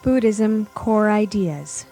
Buddhism Core Ideas.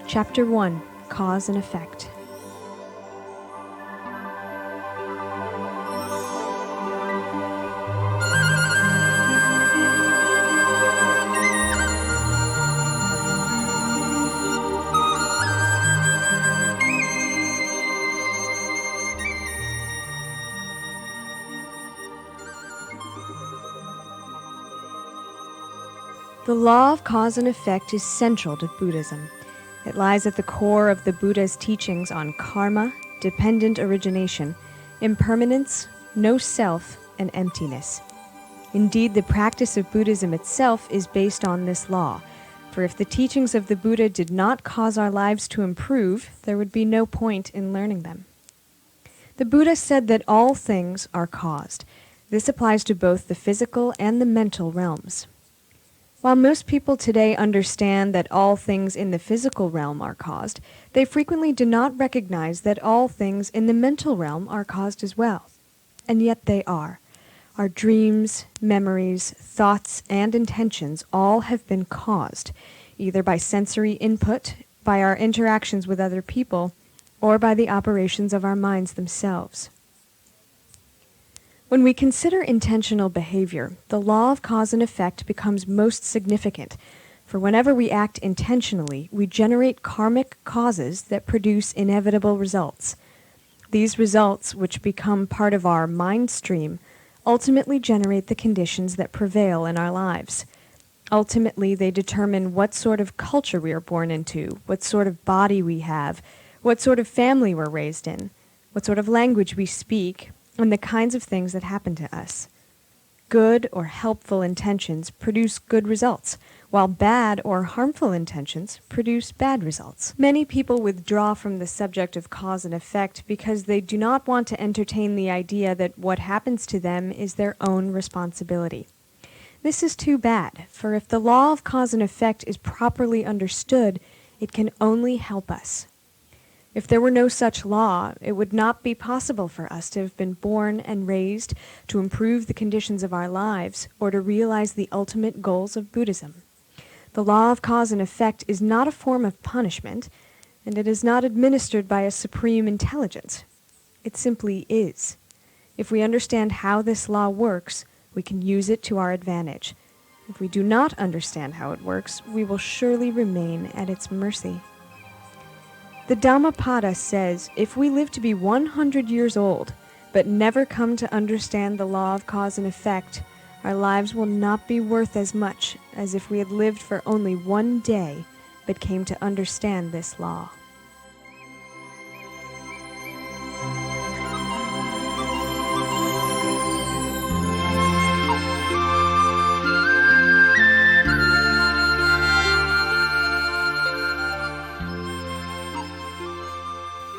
Chapter 1. Cause and Effect. The law of cause and effect is central to Buddhism. It lies at the core of the Buddha's teachings on karma, dependent origination, impermanence, no self, and emptiness. Indeed, the practice of Buddhism itself is based on this law, for if the teachings of the Buddha did not cause our lives to improve, there would be no point in learning them. The Buddha said that all things are caused. This applies to both the physical and the mental realms. While most people today understand that all things in the physical realm are caused, they frequently do not recognize that all things in the mental realm are caused as well. And yet they are. Our dreams, memories, thoughts, and intentions all have been caused, either by sensory input, by our interactions with other people, or by the operations of our minds themselves. When we consider intentional behavior, the law of cause and effect becomes most significant, for whenever we act intentionally, we generate karmic causes that produce inevitable results. These results, which become part of our mind stream, ultimately generate the conditions that prevail in our lives. Ultimately, they determine what sort of culture we are born into, what sort of body we have, what sort of family we're raised in, what sort of language we speak, and the kinds of things that happen to us. Good or helpful intentions produce good results, while bad or harmful intentions produce bad results. Many people withdraw from the subject of cause and effect because they do not want to entertain the idea that what happens to them is their own responsibility. This is too bad, for if the law of cause and effect is properly understood, it can only help us. If there were no such law, it would not be possible for us to have been born and raised to improve the conditions of our lives or to realize the ultimate goals of Buddhism. The law of cause and effect is not a form of punishment, and it is not administered by a supreme intelligence. It simply is. If we understand how this law works, we can use it to our advantage. If we do not understand how it works, we will surely remain at its mercy. The Dhammapada says, if we live to be 100 years old, but never come to understand the law of cause and effect, our lives will not be worth as much as if we had lived for only one day, but came to understand this law.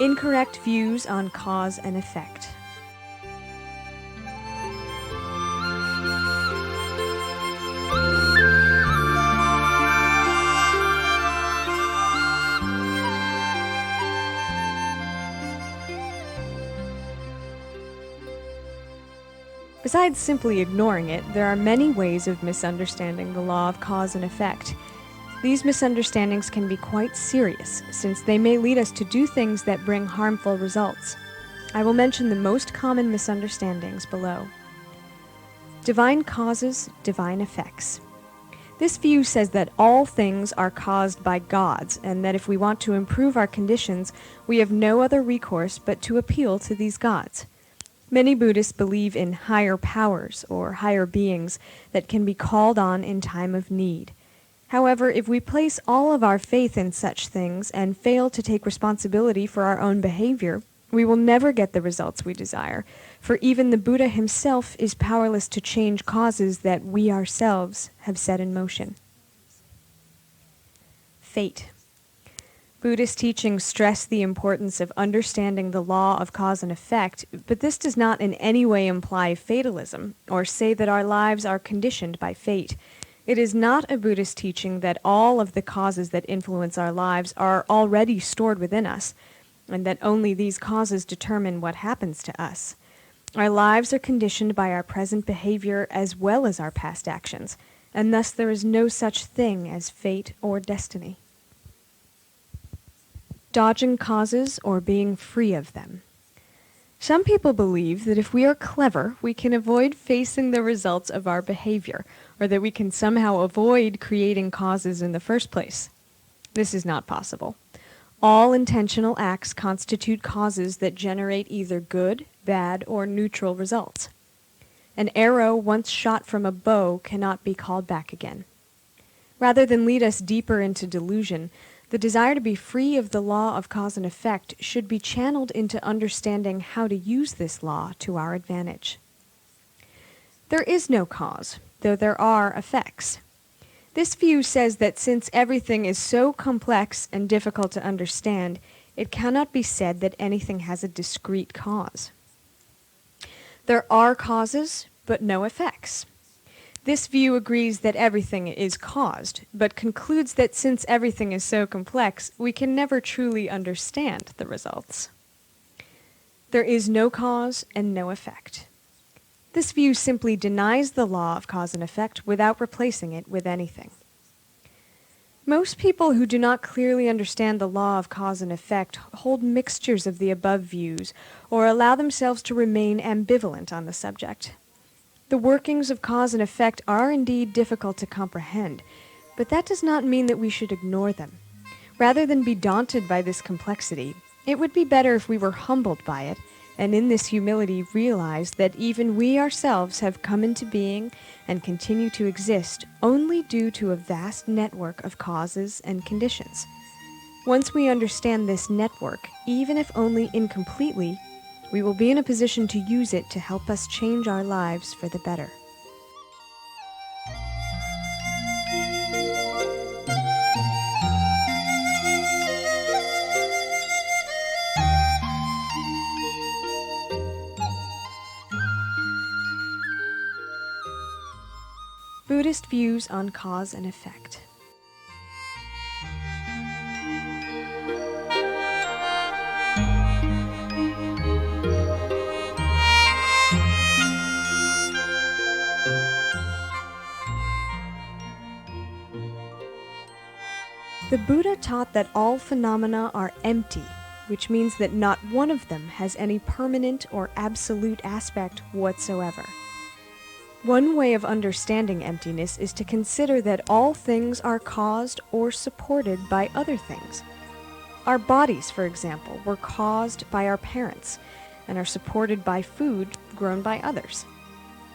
Incorrect views on cause and effect. Besides simply ignoring it, there are many ways of misunderstanding the law of cause and effect. These misunderstandings can be quite serious, since they may lead us to do things that bring harmful results. I will mention the most common misunderstandings below. Divine causes, divine effects. This view says that all things are caused by gods, and that if we want to improve our conditions, we have no other recourse but to appeal to these gods. Many Buddhists believe in higher powers, or higher beings, that can be called on in time of need. However, if we place all of our faith in such things and fail to take responsibility for our own behavior, We will never get the results we desire, for even the Buddha himself is powerless to change causes that we ourselves have set in motion. Fate. Buddhist teachings stress the importance of understanding the law of cause and effect, but this does not in any way imply fatalism or say that our lives are conditioned by fate. It is not a Buddhist teaching that all of the causes that influence our lives are already stored within us, and that only these causes determine what happens to us. Our lives are conditioned by our present behavior as well as our past actions, and thus there is no such thing as fate or destiny. Dodging causes or being free of them. Some people believe that if we are clever, we can avoid facing the results of our behavior, or that we can somehow avoid creating causes in the first place. This is not possible. All intentional acts constitute causes that generate either good, bad, or neutral results. An arrow once shot from a bow cannot be called back again. Rather than lead us deeper into delusion, the desire to be free of the law of cause and effect should be channeled into understanding how to use this law to our advantage. There is no cause, though there are effects. This view says that since everything is so complex and difficult to understand, it cannot be said that anything has a discrete cause. There are causes, but no effects. This view agrees that everything is caused, but concludes that since everything is so complex, we can never truly understand the results. There is no cause and no effect. This view simply denies the law of cause and effect without replacing it with anything. Most people who do not clearly understand the law of cause and effect hold mixtures of the above views or allow themselves to remain ambivalent on the subject. The workings of cause and effect are indeed difficult to comprehend, but that does not mean that we should ignore them. Rather than be daunted by this complexity, it would be better if we were humbled by it, and in this humility realized that even we ourselves have come into being and continue to exist only due to a vast network of causes and conditions. Once we understand this network, even if only incompletely, we will be in a position to use it to help us change our lives for the better. Buddhist views on cause and effect. The Buddha taught that all phenomena are empty, which means that not one of them has any permanent or absolute aspect whatsoever. One way of understanding emptiness is to consider that all things are caused or supported by other things. Our bodies, for example, were caused by our parents and are supported by food grown by others.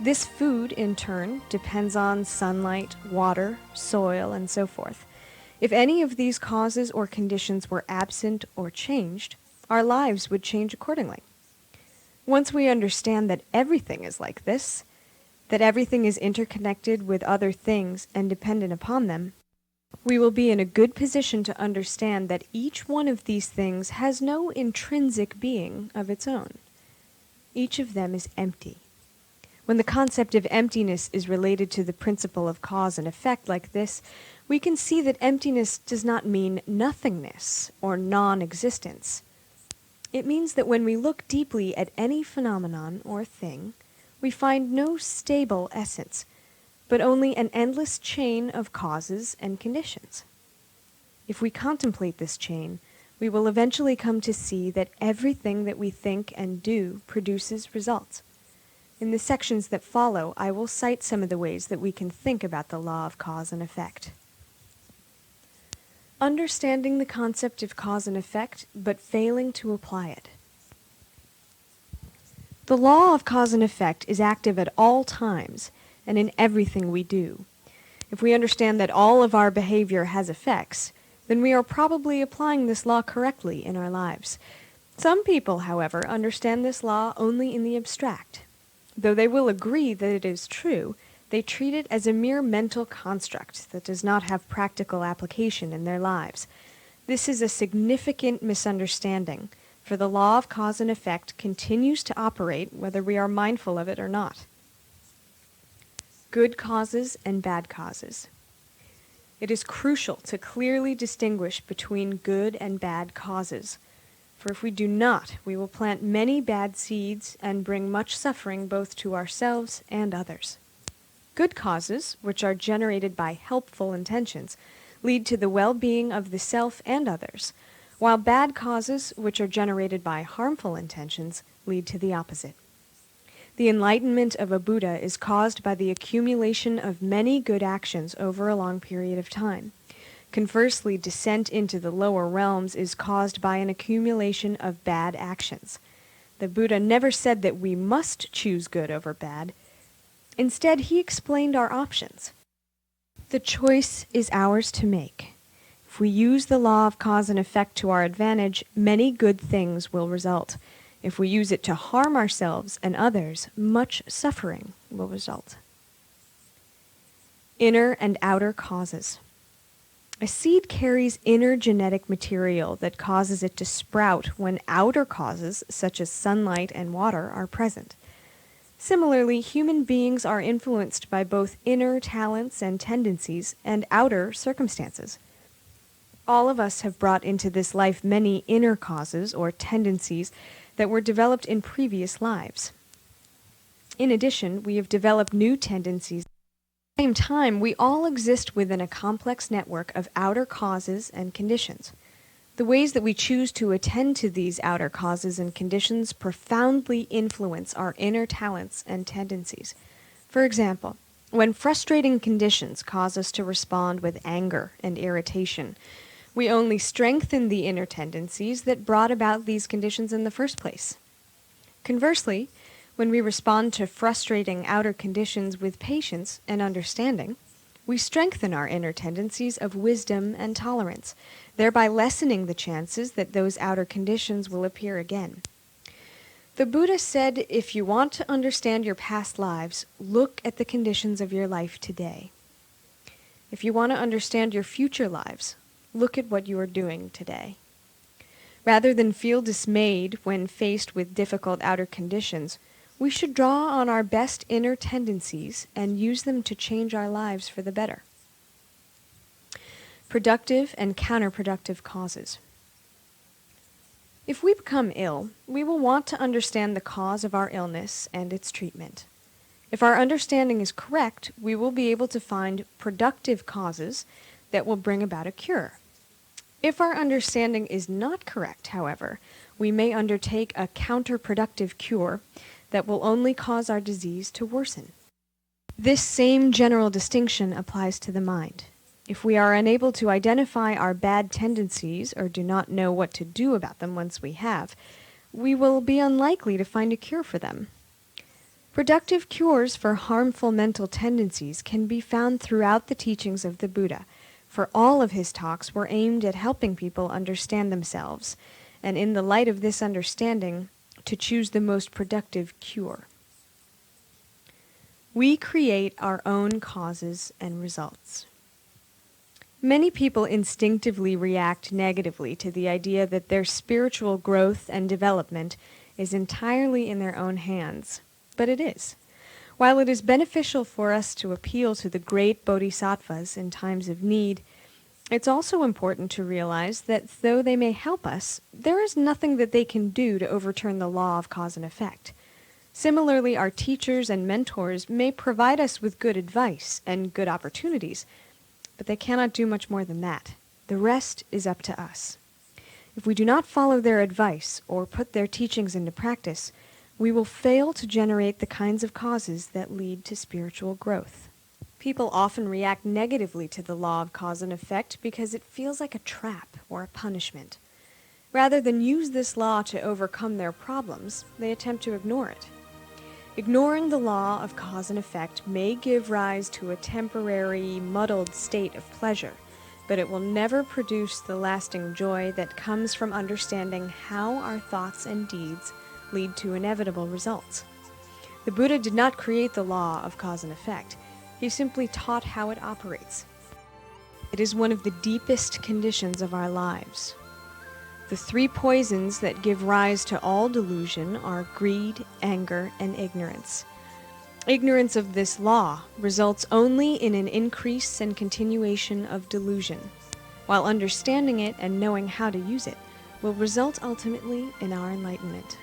This food, in turn, depends on sunlight, water, soil, and so forth. If any of these causes or conditions were absent or changed, our lives would change accordingly. Once we understand that everything is like this, that everything is interconnected with other things and dependent upon them, we will be in a good position to understand that each one of these things has no intrinsic being of its own. Each of them is empty. When the concept of emptiness is related to the principle of cause and effect like this, we can see that emptiness does not mean nothingness or non-existence. It means that when we look deeply at any phenomenon or thing, we find no stable essence, but only an endless chain of causes and conditions. If we contemplate this chain, we will eventually come to see that everything that we think and do produces results. In the sections that follow, I will cite some of the ways that we can think about the law of cause and effect. Understanding the concept of cause and effect, but failing to apply it. The law of cause and effect is active at all times and in everything we do. If we understand that all of our behavior has effects, then we are probably applying this law correctly in our lives. Some people, however, understand this law only in the abstract. Though they will agree that it is true, they treat it as a mere mental construct that does not have practical application in their lives. This is a significant misunderstanding, for the law of cause and effect continues to operate whether we are mindful of it or not. Good causes and bad causes. It is crucial to clearly distinguish between good and bad causes, for if we do not, we will plant many bad seeds and bring much suffering both to ourselves and others. Good causes, which are generated by helpful intentions, lead to the well-being of the self and others, while bad causes, which are generated by harmful intentions, lead to the opposite. The enlightenment of a Buddha is caused by the accumulation of many good actions over a long period of time. Conversely, descent into the lower realms is caused by an accumulation of bad actions. The Buddha never said that we must choose good over bad. Instead, he explained our options. The choice is ours to make. If we use the law of cause and effect to our advantage, many good things will result. If we use it to harm ourselves and others, much suffering will result. Inner and outer causes. A seed carries inner genetic material that causes it to sprout when outer causes, such as sunlight and water, are present. Similarly, human beings are influenced by both inner talents and tendencies and outer circumstances. All of us have brought into this life many inner causes or tendencies that were developed in previous lives. In addition, we have developed new tendencies. At the same time, we all exist within a complex network of outer causes and conditions. The ways that we choose to attend to these outer causes and conditions profoundly influence our inner talents and tendencies. For example, when frustrating conditions cause us to respond with anger and irritation, we only strengthen the inner tendencies that brought about these conditions in the first place. Conversely, when we respond to frustrating outer conditions with patience and understanding, we strengthen our inner tendencies of wisdom and tolerance, thereby lessening the chances that those outer conditions will appear again. The Buddha said, if you want to understand your past lives, look at the conditions of your life today. If you want to understand your future lives, look at what you are doing today. Rather than feel dismayed when faced with difficult outer conditions, we should draw on our best inner tendencies and use them to change our lives for the better. Productive and counterproductive causes. If we become ill, we will want to understand the cause of our illness and its treatment. If our understanding is correct, we will be able to find productive causes that will bring about a cure. If our understanding is not correct, however, we may undertake a counterproductive cure that will only cause our disease to worsen. This same general distinction applies to the mind. If we are unable to identify our bad tendencies or do not know what to do about them once we have, we will be unlikely to find a cure for them. Productive cures for harmful mental tendencies can be found throughout the teachings of the Buddha, for all of his talks were aimed at helping people understand themselves, and in the light of this understanding, to choose the most productive cure. We create our own causes and results. Many people instinctively react negatively to the idea that their spiritual growth and development is entirely in their own hands, but it is. While it is beneficial for us to appeal to the great bodhisattvas in times of need, it's also important to realize that though they may help us, there is nothing that they can do to overturn the law of cause and effect. Similarly, our teachers and mentors may provide us with good advice and good opportunities, but they cannot do much more than that. The rest is up to us. If we do not follow their advice or put their teachings into practice, we will fail to generate the kinds of causes that lead to spiritual growth. People often react negatively to the law of cause and effect because it feels like a trap or a punishment. Rather than use this law to overcome their problems, they attempt to ignore it. Ignoring the law of cause and effect may give rise to a temporary, muddled state of pleasure, but it will never produce the lasting joy that comes from understanding how our thoughts and deeds lead to inevitable results. The Buddha did not create the law of cause and effect. He simply taught how it operates. It is one of the deepest conditions of our lives. The three poisons that give rise to all delusion are greed, anger, and ignorance. Ignorance of this law results only in an increase and continuation of delusion, while understanding it and knowing how to use it will result ultimately in our enlightenment.